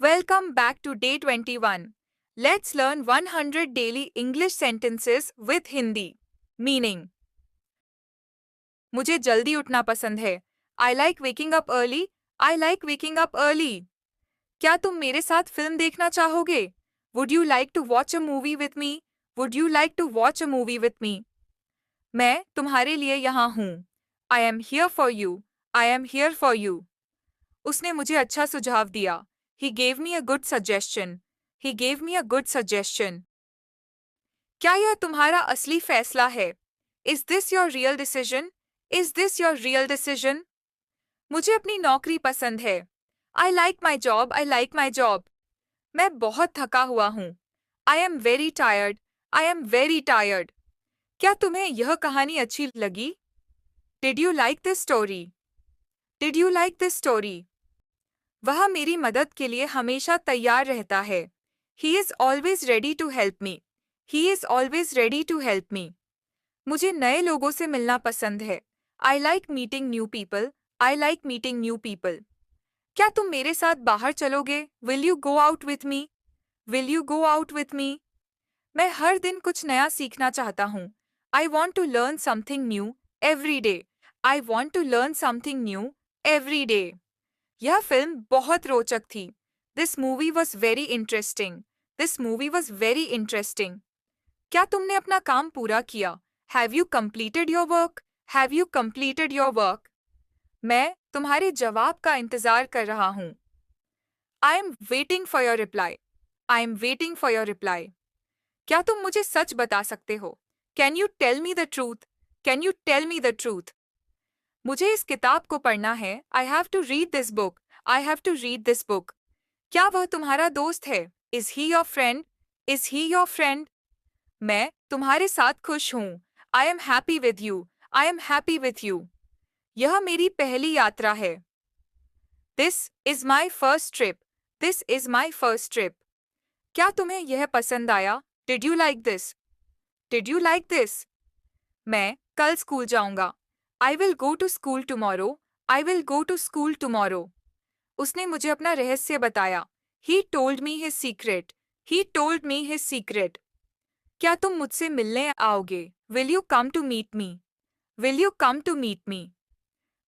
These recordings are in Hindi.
Welcome back to day 21. Let's learn 100 daily English sentences with Hindi. Meaning. मुझे जल्दी उठना पसंद है. I like waking up early. I like waking up early. क्या तुम मेरे साथ फिल्म देखना चाहोगे? Would you like to watch a movie with me? Would you like to watch a movie with me? मैं तुम्हारे लिए यहाँ हूँ. I am here for you. I am here for you. उसने मुझे अच्छा सुझाव दिया. He gave me a good suggestion. He gave me a good suggestion. क्या यह तुम्हारा असली फैसला है? Is this your real decision? Is this your real decision? मुझे अपनी नौकरी पसंद है. I like my job. I like my job. मैं बहुत थका हुआ हूँ. I am very tired. I am very tired. क्या तुम्हें यह कहानी अच्छी लगी? Did you like this story? Did you like this story? वह मेरी मदद के लिए हमेशा तैयार रहता है. He is always ready to help me. He is always ready to help me. मुझे नए लोगों से मिलना पसंद है. I like meeting new people. I like meeting new people. क्या तुम मेरे साथ बाहर चलोगे? Will you go out with me? Will you go out with me? मैं हर दिन कुछ नया सीखना चाहता हूँ. I want to learn something new every day. I want to learn something new every day. यह फिल्म बहुत रोचक थी. This movie was very interesting. This movie was very interesting. क्या तुमने अपना काम पूरा किया? Have you completed your work? Have you completed your work? मैं तुम्हारे जवाब का इंतजार कर रहा हूँ. I am waiting for your reply. I am waiting for your reply. क्या तुम मुझे सच बता सकते हो? Can you tell me the truth? Can you tell me the truth? मुझे इस किताब को पढ़ना है. I have to read this book. I have to read this book. क्या वह तुम्हारा दोस्त है? Is he your friend? Is he your friend? मैं तुम्हारे साथ खुश हूँ. I am happy with you. I am happy with you. यह मेरी पहली यात्रा है. This is my first trip. This is my first trip. क्या तुम्हें यह पसंद आया? Did you like this? Did you like this? मैं कल स्कूल जाऊंगा. I will go to school tomorrow. I will go to school tomorrow. उसने मुझे अपना रहस्य बताया. He told me his secret. He told me his secret. क्या तुम मुझसे मिलने आओगे? Will you come to meet me? Will you come to meet me?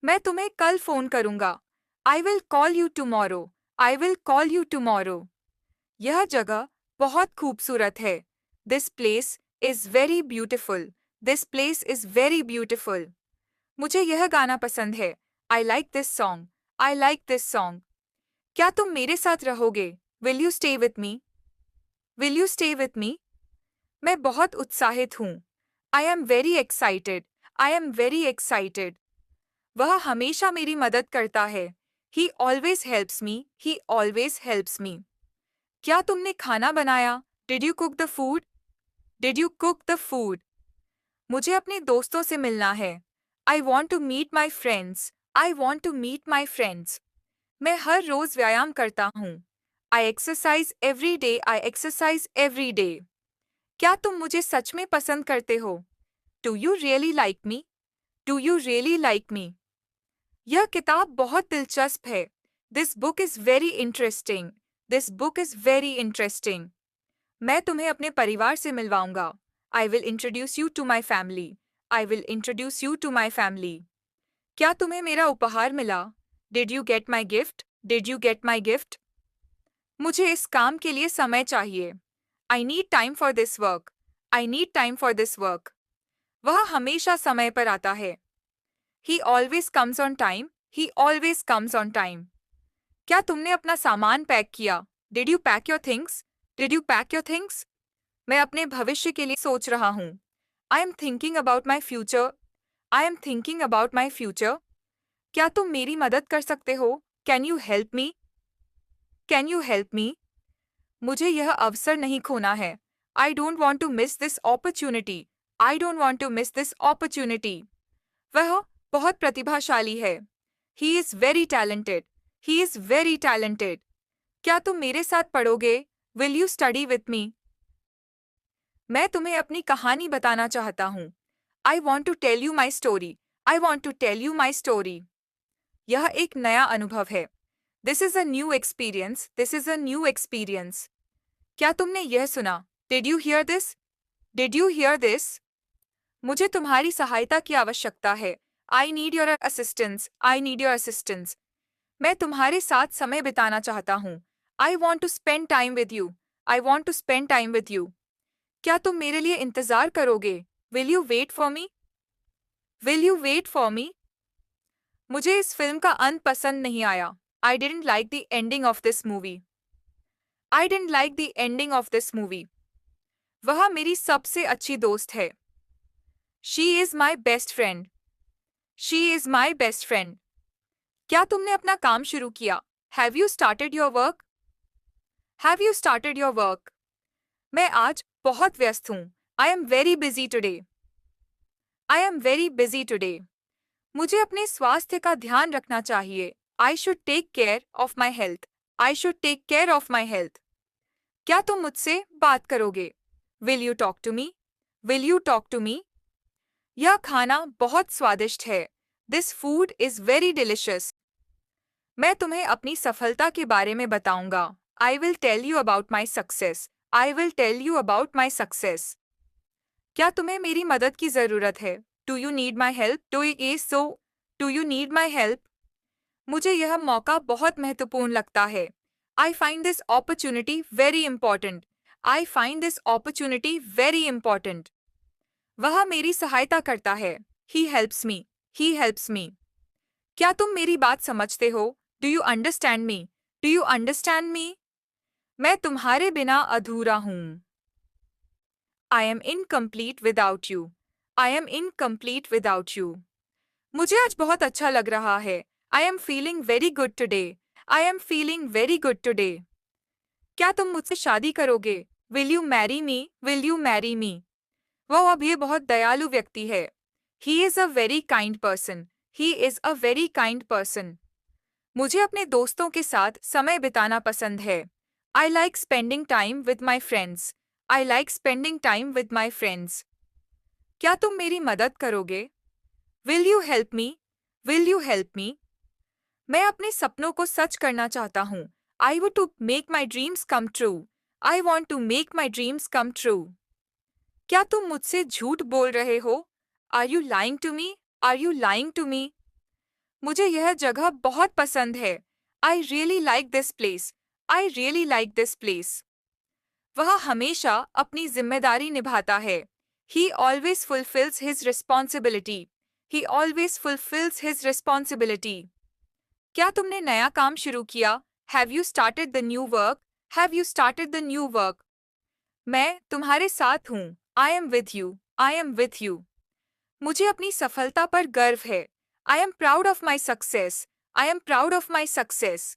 मैं तुम्हें कल फोन करूंगा. I will call you tomorrow. I will call you tomorrow. यह जगह बहुत खूबसूरत है. This place is very beautiful. This place is very beautiful. मुझे यह गाना पसंद है. I like this song. I like this song. क्या तुम मेरे साथ रहोगे? Will you stay with me? Will you stay with me? मैं बहुत उत्साहित हूँ. I am very excited. I am very excited. वह हमेशा मेरी मदद करता है. He always helps me. He always helps me. क्या तुमने खाना बनाया? Did you cook the food? Did you cook the food? मुझे अपने दोस्तों से मिलना है. I want to meet my friends. I want to meet my friends. मैं हर रोज व्यायाम करता हूँ. I exercise every day. I exercise every day. क्या तुम मुझे सच में पसंद करते हो? Do you really like me? Do you really like me? यह किताब बहुत दिलचस्प है. This book is very interesting. This book is very interesting. मैं तुम्हें अपने परिवार से मिलवाऊंगा. I will introduce you to my family. I will introduce you to my family. क्या तुम्हें मेरा उपहार मिला? Did you get my gift? Did you get my gift? मुझे इस काम के लिए समय चाहिए. I need time for this work. I need time for this work. वह हमेशा समय पर आता है. He always comes on time. He always comes on time. क्या तुमने अपना सामान पैक किया? Did you pack your things? Did you pack your things? मैं अपने भविष्य के लिए सोच रहा हूँ. I am thinking about my future. I am thinking about my future. क्या तुम मेरी मदद कर सकते हो? Can you help me? Can you help me? मुझे यह अवसर नहीं खोना है. I don't want to miss this opportunity. I don't want to miss this opportunity. वह बहुत प्रतिभाशाली है. He is very talented. He is very talented. क्या तुम मेरे साथ पढ़ोगे? Will you study with me? मैं तुम्हें अपनी कहानी बताना चाहता हूँ. I want to tell you my story. I want to tell you my story. यह एक नया अनुभव है. This is a new experience, this is a new experience. क्या तुमने यह सुना? Did you hear this? Did you hear this? मुझे तुम्हारी सहायता की आवश्यकता है। I need your assistance, I need your assistance. मैं तुम्हारे साथ समय बिताना चाहता हूँ। I want to spend time with you, I want to spend time with you. क्या तुम मेरे लिए इंतजार करोगे? Will you wait for me? Will you wait for me? मुझे इस फिल्म का अंत पसंद नहीं आया। I didn't like the ending of this movie. I didn't like the ending of this movie. वह मेरी सबसे अच्छी दोस्त है। She is my best friend. She is my best friend. क्या तुमने अपना काम शुरू किया? Have you started your work? Have you started your work? मैं आज बहुत व्यस्त हूँ। I am very busy today. I am very busy today. मुझे अपने स्वास्थ्य का ध्यान रखना चाहिए। I should take care of my health. I should take care of my health. क्या तुम मुझसे बात करोगे? Will you talk to me? Will you talk to me? यह खाना बहुत स्वादिष्ट है। This food is very delicious. मैं तुम्हें अपनी सफलता के बारे में बताऊंगा। I will tell you about my success. I will tell you about my success. क्या तुम्हें मेरी मदद की जरूरत है? Do you need my help? Do ये सो? Do you need my help? मुझे यह मौका बहुत महत्वपूर्ण लगता है। I find this opportunity very important. I find this opportunity very important. वह मेरी सहायता करता है। He helps me. He helps me. क्या तुम मेरी बात समझते हो? Do you understand me? Do you understand मी? मैं तुम्हारे बिना अधूरा हूँ। I M incomplete without you. I M incomplete without you. मुझे आज बहुत अच्छा लग रहा है। I am feeling very good today. I am feeling very good today. क्या तुम मुझसे शादी करोगे? Will you marry me? Will you marry me? वह अब ये बहुत दयालु व्यक्ति है। He is a very kind person. He is a very kind person. मुझे अपने दोस्तों के साथ समय बिताना पसंद है। I like spending time with my friends. I like spending time with my friends. क्या तुम मेरी मदद करोगे? Will you help me? Will you help me? मैं अपने सपनों को सच करना चाहता हूँ। I would to make my dreams come true. I want to make my dreams come true. क्या तुम मुझसे झूठ बोल रहे हो? Are you lying to me? Are you lying to me? मुझे यह जगह बहुत पसंद है। I really like this place. I really like this place. वह हमेशा अपनी जिम्मेदारी निभाता है। He always fulfills his responsibility. He always fulfills his responsibility. क्या तुमने नया काम शुरू किया? Have you started the new work? Have you started the new work? मैं तुम्हारे साथ हूँ। I am with you. I am with you. मुझे अपनी सफलता पर गर्व है। I am proud of my success. I am proud of my success.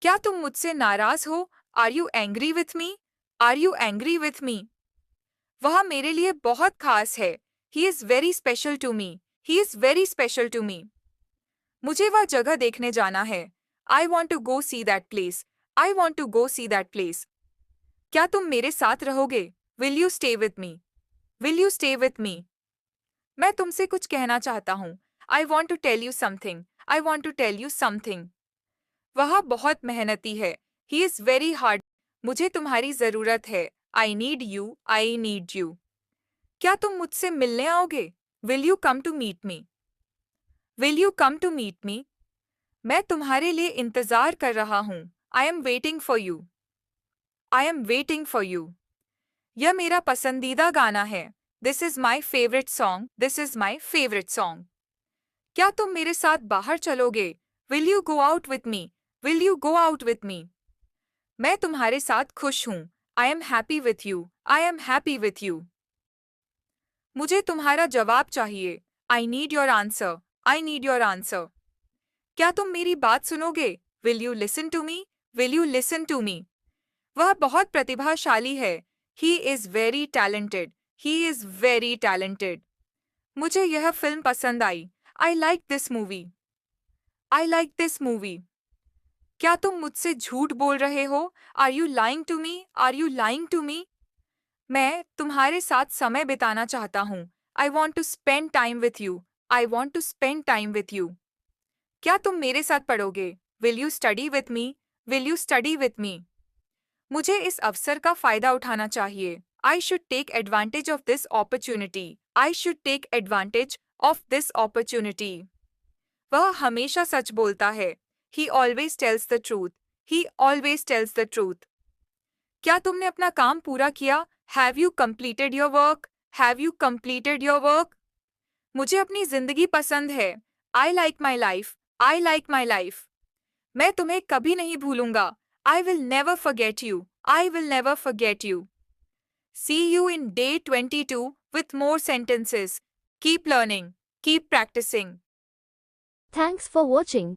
क्या तुम मुझसे नाराज हो? Are you angry with me? Are you angry with me? वह मेरे लिए बहुत खास है। He is very special to me. He is very special to me. मुझे वह जगह देखने जाना है। I want to go see that place. I want to go see that place. क्या तुम मेरे साथ रहोगे? Will you stay with me? Will you stay with me? मैं तुमसे कुछ कहना चाहता हूँ। I want to tell you something. I want to tell you something. वह बहुत मेहनती है। He is very hard. मुझे तुम्हारी जरूरत है। I need you. I need you. क्या तुम मुझसे मिलने आओगे? Will you come to meet me? Will you come to meet me? मैं तुम्हारे लिए इंतजार कर रहा हूँ। I am waiting for you. I am waiting for you. यह मेरा पसंदीदा गाना है। This is my favourite song. This is my favourite song. क्या तुम मेरे साथ बाहर चलोगे? Will you go out with me? Will you go out with me? मैं तुम्हारे साथ खुश हूँ। I am happy with you. I am happy with you. मुझे तुम्हारा जवाब चाहिए। आई need your answer. I need your answer. क्या तुम मेरी बात सुनोगे? Will you listen to me? Will you listen to me? वह बहुत प्रतिभाशाली है। He is very talented. He is very talented. मुझे यह फिल्म पसंद आई। I like this movie. I like this movie. क्या तुम मुझसे झूठ बोल रहे हो? Are you lying to me? Are you lying to me? मैं तुम्हारे साथ समय बिताना चाहता हूँ। I want to spend time with you. I want to spend time with you. क्या तुम मेरे साथ पढ़ोगे? Will you study with me, will you study with me. मुझे इस अवसर का फायदा उठाना चाहिए। I should take advantage of this opportunity, I should take advantage of this opportunity. वह हमेशा सच बोलता है। He always tells the truth, he always tells the truth। क्या तुमने अपना काम पूरा किया? Have you completed your work? Have you completed your work? मुझे अपनी जिंदगी पसंद है। I like my life, I like my life। मैं तुम्हें कभी नहीं भूलूंगा। I will never forget you, I will never forget you। See you in day 22 with more sentences। Keep learning, keep practicing। Thanks for watching.